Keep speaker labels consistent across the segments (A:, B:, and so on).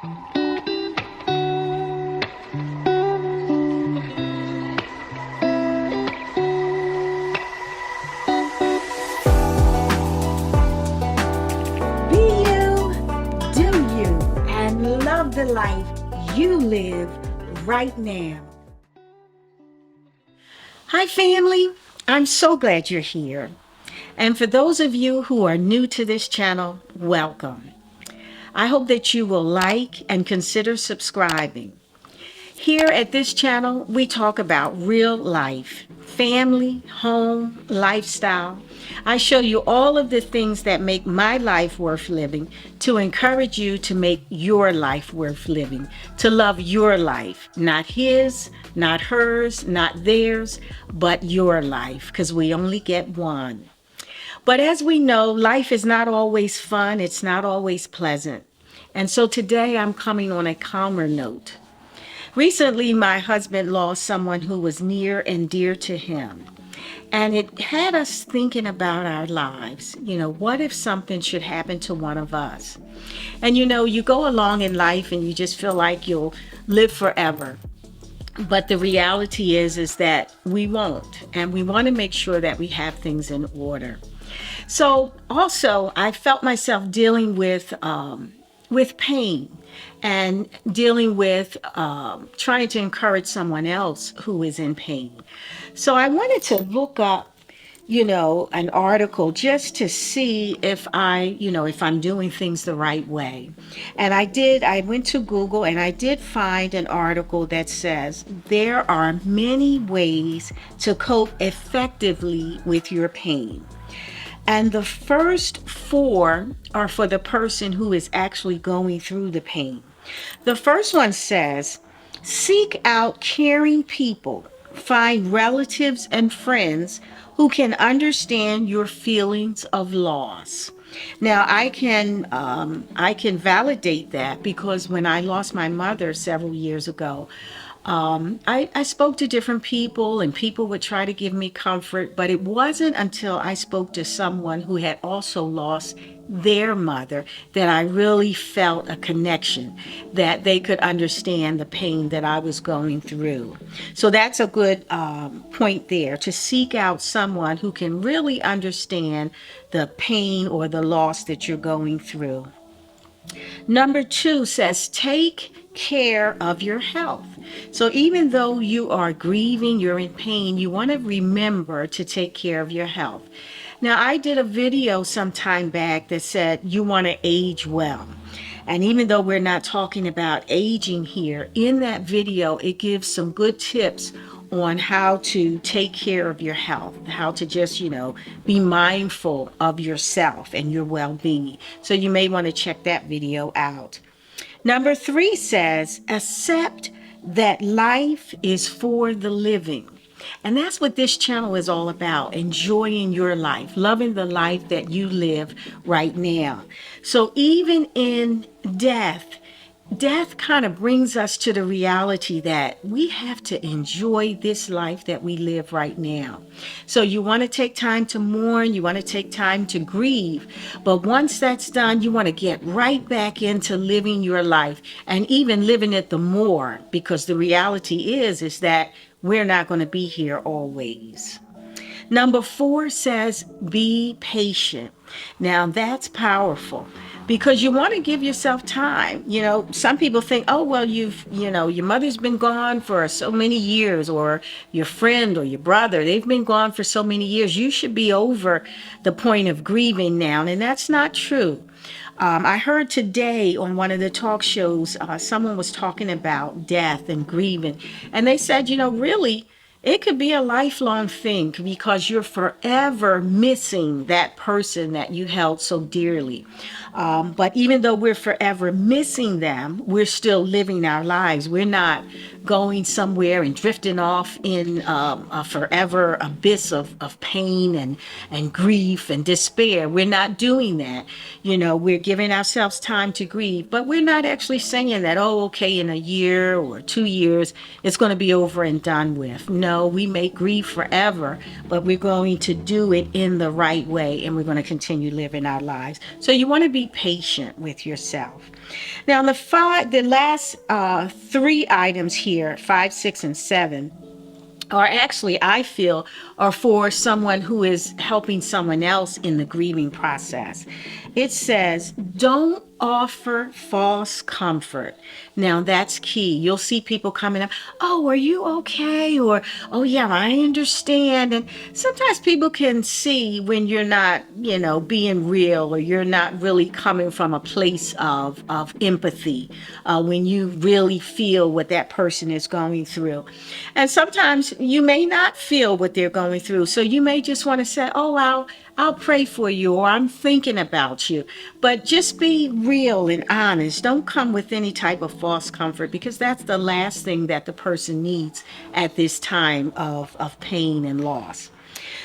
A: The life you live right now. Hi, family. I'm so glad you're here. And for those of you who are new to this channel, welcome. I hope that you will like and consider subscribing. Here at this channel, we talk about real life, family, home, lifestyle. I show you all of the things that make my life worth living to encourage you to make your life worth living, to love your life, not his, not hers, not theirs, but your life, because we only get one. But as we know, life is not always fun. It's not always pleasant. And so today I'm coming on a calmer note. Recently, my husband lost someone who was near and dear to him. And it had us thinking about our lives. What if something should happen to one of us? And you go along in life and you just feel like you'll live forever. But the reality is that we won't. And we want to make sure that we have things in order. So also, I felt myself dealing with pain and dealing with trying to encourage someone else who is in pain. So I wanted to look up, an article just to see if I'm doing things the right way. And I went to Google and I did find an article that says there are many ways to cope effectively with your pain. And the first 4 are for the person who is actually going through the pain. The first one says, seek out caring people. Find relatives and friends who can understand your feelings of loss. Now, I can validate that because when I lost my mother several years ago, I spoke to different people and people would try to give me comfort, but it wasn't until I spoke to someone who had also lost their mother that I really felt a connection, that they could understand the pain that I was going through. So that's a good point there, to seek out someone who can really understand the pain or the loss that you're going through. Number 2 says, take care of your health. So even though you are grieving, you're in pain, you want to remember to take care of your health. Now, I did a video some time back that said you want to age well. And even though we're not talking about aging here, in that video, it gives some good tips on how to take care of your health, how to just, be mindful of yourself and your well-being. So you may want to check that video out. Number 3 says, accept that life is for the living. And that's what this channel is all about, enjoying your life, loving the life that you live right now. So even in death kind of brings us to the reality that we have to enjoy this life that we live right now. So you want to take time to mourn, you want to take time to grieve, but once that's done, you want to get right back into living your life and even living it the more, because the reality is that we're not going to be here always. Number 4 says, be patient. Now that's powerful because you want to give yourself time. Some people think, oh, well, your mother's been gone for so many years, or your friend or your brother, they've been gone for so many years. You should be over the point of grieving now. And that's not true. I heard today on one of the talk shows, someone was talking about death and grieving. And they said, really, it could be a lifelong thing because you're forever missing that person that you held so dearly. But even though we're forever missing them, we're still living our lives. We're not going somewhere and drifting off in a forever abyss of pain and grief and despair. We're not doing that. We're giving ourselves time to grieve, but we're not actually saying that, oh, okay, in a year or 2 years, it's going to be over and done with. No, we may grieve forever, but we're going to do it in the right way, and we're going to continue living our lives. So you want to be patient with yourself. Now, the last three items here, 5, 6, and 7, or actually I feel are for someone who is helping someone else in the grieving process. It says, don't offer false comfort. Now that's key. You'll see people coming up, oh, are you okay? Or, oh yeah, I understand. And sometimes people can see when you're not, being real, or you're not really coming from a place of empathy, when you really feel what that person is going through. And sometimes you may not feel what they're going through. So you may just want to say, oh, I'll pray for you, or I'm thinking about you. But just be real and honest. Don't come with any type of false comfort, because that's the last thing that the person needs at this time of pain and loss.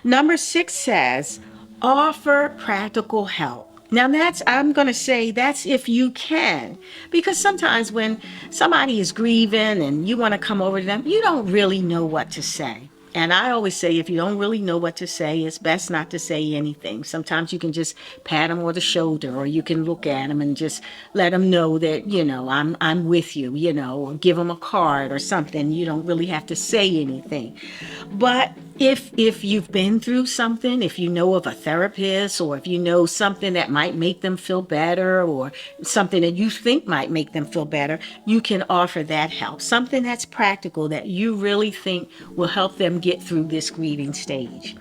A: Number 6 says, offer practical help. Now I'm going to say that's if you can, because sometimes when somebody is grieving and you want to come over to them, you don't really know what to say. And I always say, if you don't really know what to say, it's best not to say anything. Sometimes you can just pat them on the shoulder, or you can look at them and just let them know that, I'm with you, or give them a card or something. You don't really have to say anything. But if you've been through something, if you know of a therapist, or if you know something that might make them feel better, or something that you think might make them feel better, you can offer that help. Something that's practical that you really think will help them get through this grieving stage.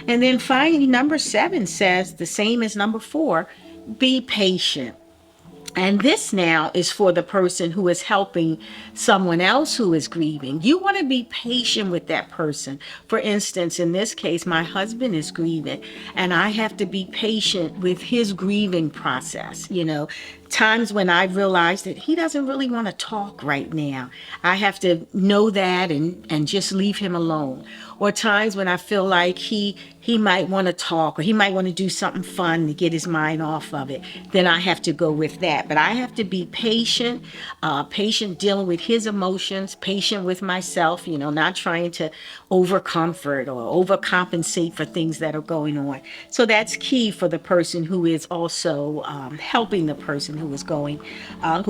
A: And then finally, number 7 says the same as number 4, be patient. And this now is for the person who is helping someone else who is grieving. You want to be patient with that person. For instance, in this case, my husband is grieving, and I have to be patient with his grieving process. Times when I realize that he doesn't really want to talk right now, I have to know that and just leave him alone. Or times when I feel like he might want to talk, or he might want to do something fun to get his mind off of it, then I have to go with that. But I have to be patient, patient dealing with his emotions, patient with myself, not trying to overcomfort or overcompensate for things that are going on. So that's key for the person who is also helping the person who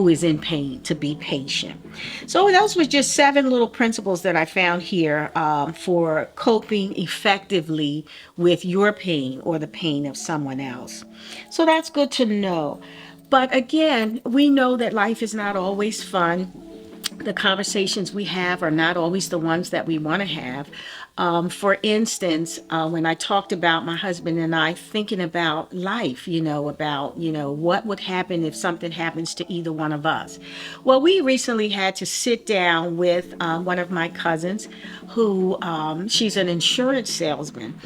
A: is in pain, to be patient. So those were just 7 little principles that I found here for coping effectively with your pain or the pain of someone else. So that's good to know. But again, we know that life is not always fun. The conversations we have are not always the ones that we want to have. For instance, when I talked about my husband and I thinking about life, about, what would happen if something happens to either one of us. Well, we recently had to sit down with one of my cousins who, she's an insurance salesman,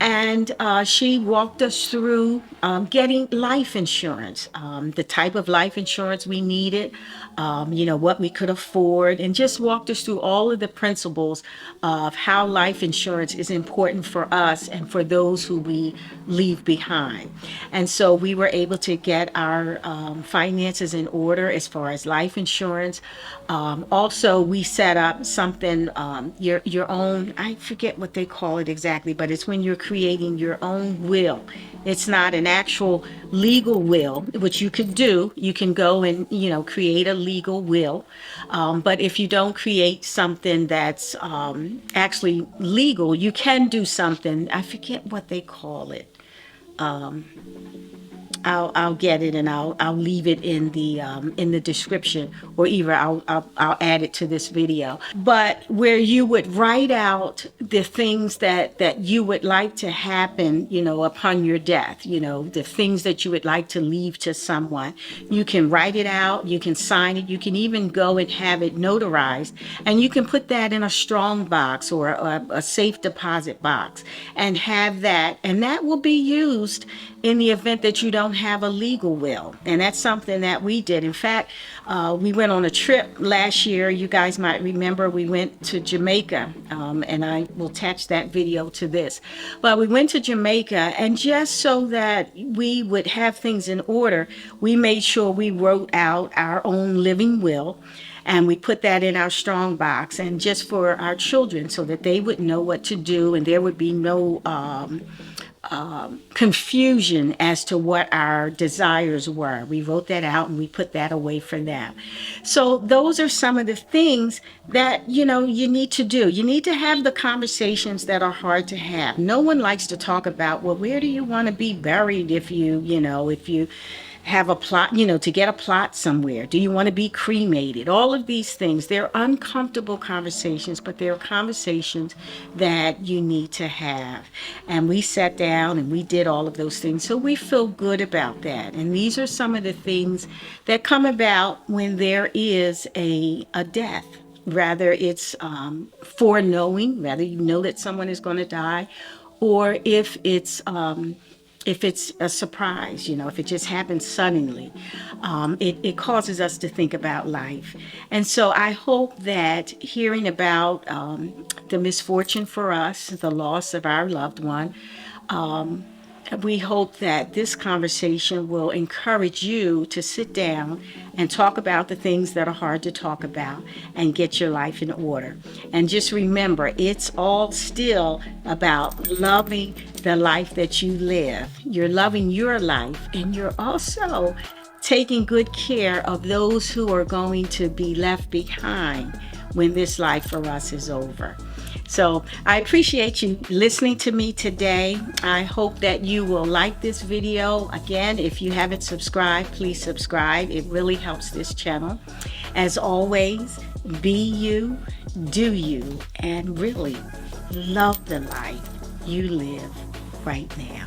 A: and she walked us through getting life insurance, the type of life insurance we needed, what we could afford, and just walked us through all of the principles of how life insurance is important for us and for those who we leave behind. And so we were able to get our finances in order as far as life insurance. Also, we set up something, your own, I forget what they call it exactly, but it's when you're creating your own will. It's not an actual legal will, which you could do. You can go and, create a legal will. But if you don't create something that's actually legal, you can do something. I forget what they call it. I'll get it, and I'll leave it in the description, or either I'll add it to this video. But where you would write out the things that you would like to happen, upon your death, the things that you would like to leave to someone. You can write it out, you can sign it, you can even go and have it notarized, and you can put that in a strong box or a safe deposit box and have that, and that will be used in the event that you don't have a legal will. And that's something that we did. In fact, we went on a trip last year. You guys might remember we went to Jamaica, and I will attach that video to this. But we went to Jamaica, and just so that we would have things in order, we made sure we wrote out our own living will, and we put that in our strong box, and just for our children, so that they would know what to do, and there would be no confusion as to what our desires were. We wrote that out and we put that away for them. So those are some of the things that, you need to do. You need to have the conversations that are hard to have. No one likes to talk about, well, where do you want to be buried if you have a plot, to get a plot somewhere? Do you want to be cremated? All of these things, they're uncomfortable conversations, but they're conversations that you need to have. And we sat down and we did all of those things. So we feel good about that. And these are some of the things that come about when there is a death. Rather it's foreknowing, rather you know that someone is going to die, or if it's a surprise, if it just happens suddenly, it causes us to think about life. And so I hope that hearing about the misfortune for us, the loss of our loved one, we hope that this conversation will encourage you to sit down and talk about the things that are hard to talk about and get your life in order. And just remember, it's all still about loving the life that you live. You're loving your life, and you're also taking good care of those who are going to be left behind when this life for us is over. So I appreciate you listening to me today. I hope that you will like this video. Again, if you haven't subscribed, please subscribe. It really helps this channel. As always, be you, do you, and really love the life you live right now.